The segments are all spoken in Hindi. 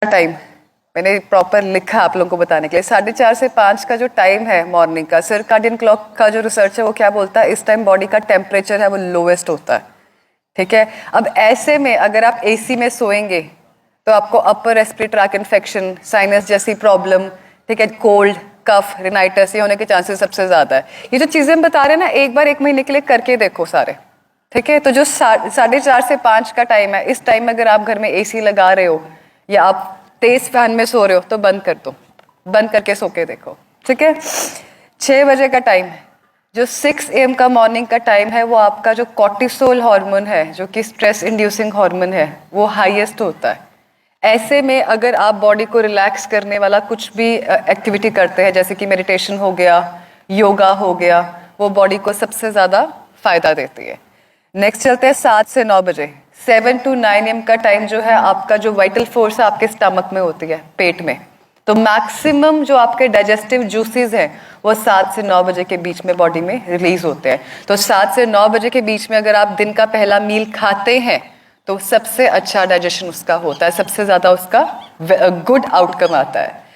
टाइम मैंने प्रॉपर लिखा आप लोगों को बताने के लिए, 4:30 से 5 का जो टाइम है मॉर्निंग का, सर्काडियन क्लॉक का जो रिसर्च है वो क्या बोलता है, इस टाइम बॉडी का टेम्परेचर है वो लोवेस्ट होता है, ठीक है। अब ऐसे में अगर आप एसी में सोएंगे तो आपको upper respiratory tract infection, sinus जैसी प्रॉब्लम, ठीक है, कोल्ड, कफ, रिनाइटिस ये होने के चांसेस सबसे ज्यादा है। ये जो चीजें हम बता रहे हैं ना, एक बार 1 महीने के लिए करके देखो सारे, ठीक है। तो जो 4:30 से 5 का टाइम है, इस टाइम में अगर आप घर में एसी लगा रहे हो या आप तेज फैन में सो रहे हो तो बंद कर दो, बंद करके सो के देखो, ठीक है। 6 बजे का टाइम है, जो 6 AM का मॉर्निंग का टाइम है, वो आपका जो कॉर्टिसोल हार्मोन है, जो कि स्ट्रेस इंड्यूसिंग हार्मोन है, वो हाईएस्ट होता है। ऐसे में अगर आप बॉडी को रिलैक्स करने वाला कुछ भी एक्टिविटी करते हैं, जैसे कि मेडिटेशन हो गया, योगा हो गया, वो बॉडी को सबसे ज़्यादा फायदा देती है। नेक्स्ट चलते हैं 7 से 9 बजे। 7 to 9 AM का टाइम जो है आपका जो वाइटल फोर्स है आपके स्टमक में होती है, पेट में। तो मैक्सिमम जो आपके डाइजेस्टिव जूसेस हैं वो 7 से 9 बजे के बीच में बॉडी में रिलीज होते हैं। तो 7 से 9 बजे के बीच में अगर आप दिन का पहला मील खाते हैं तो सबसे अच्छा डाइजेशन उसका होता है, सबसे ज़्यादा उसका गुड आउटकम आता है।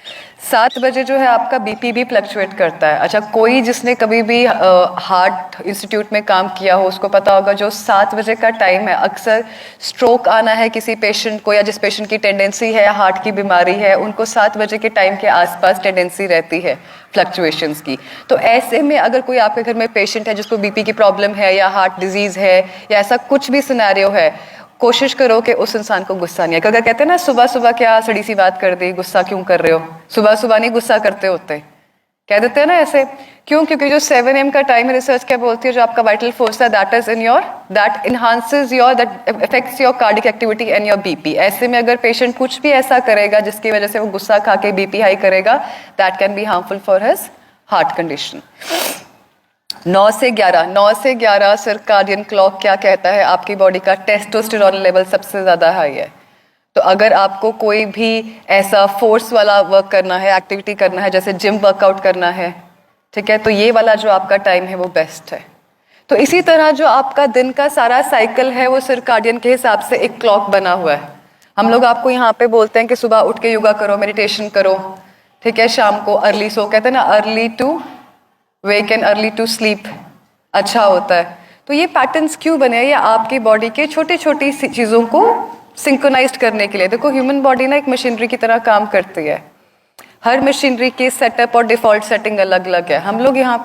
7 बजे जो है आपका बीपी भी फ्लक्चुएट करता है। अच्छा, कोई जिसने कभी भी हार्ट इंस्टीट्यूट में काम किया हो उसको पता होगा, जो 7 बजे का टाइम है, अक्सर स्ट्रोक आना है किसी पेशेंट को, या जिस पेशेंट की टेंडेंसी है हार्ट की बीमारी है, उनको 7 बजे के टाइम के आसपास टेंडेंसी रहती है फ्लक्चुएशंस की। तो ऐसे में अगर कोई आपके घर में पेशेंट है जिसको बीपी की प्रॉब्लम है या हार्ट डिजीज है या ऐसा कुछ भी सिनेरियो है, कोशिश करो कि उस इंसान को गुस्सा नहीं है। अगर कहते हैं ना सुबह सुबह क्या सड़ी सी बात कर दी, गुस्सा क्यों कर रहे हो, सुबह सुबह नहीं गुस्सा करते होते, कह देते हैं ना ऐसे, क्यों? क्योंकि जो 7 AM का टाइम है, रिसर्च क्या बोलती है, जो आपका वाइटल फोर्स है that is in your, that enhances your, that affects your cardiac activity and your BP. ऐसे में अगर पेशेंट कुछ भी ऐसा करेगा जिसकी वजह से वो गुस्सा खा के बीपी हाई करेगा, that can be harmful for his heart condition. 9 से 11 सर्काडियन क्लॉक क्या कहता है, आपकी बॉडी का टेस्टोस्टेरोन लेवल सबसे ज़्यादा हाई है। तो अगर आपको कोई भी ऐसा फोर्स वाला वर्क करना है, एक्टिविटी करना है, जैसे जिम वर्कआउट करना है, ठीक है, तो ये वाला जो आपका टाइम है वो बेस्ट है। तो इसी तरह जो आपका दिन का सारा साइकिल है वो सर्काडियन के हिसाब से एक क्लॉक बना हुआ है। हम लोग आपको यहाँ पे बोलते हैं कि सुबह उठ के योगा करो, मेडिटेशन करो, ठीक है, शाम को अर्ली सो, कहते हैं ना early to wake and early to sleep अच्छा होता है। तो ये पैटर्न्स क्यों बने हैं? ये आपकी बॉडी के छोटी छोटी चीज़ों को सिंक्रोनाइज्ड करने के लिए। देखो, ह्यूमन बॉडी ना एक मशीनरी की तरह काम करती है। हर मशीनरी के सेटअप और डिफॉल्ट सेटिंग अलग अलग है। हम लोग यहाँ पे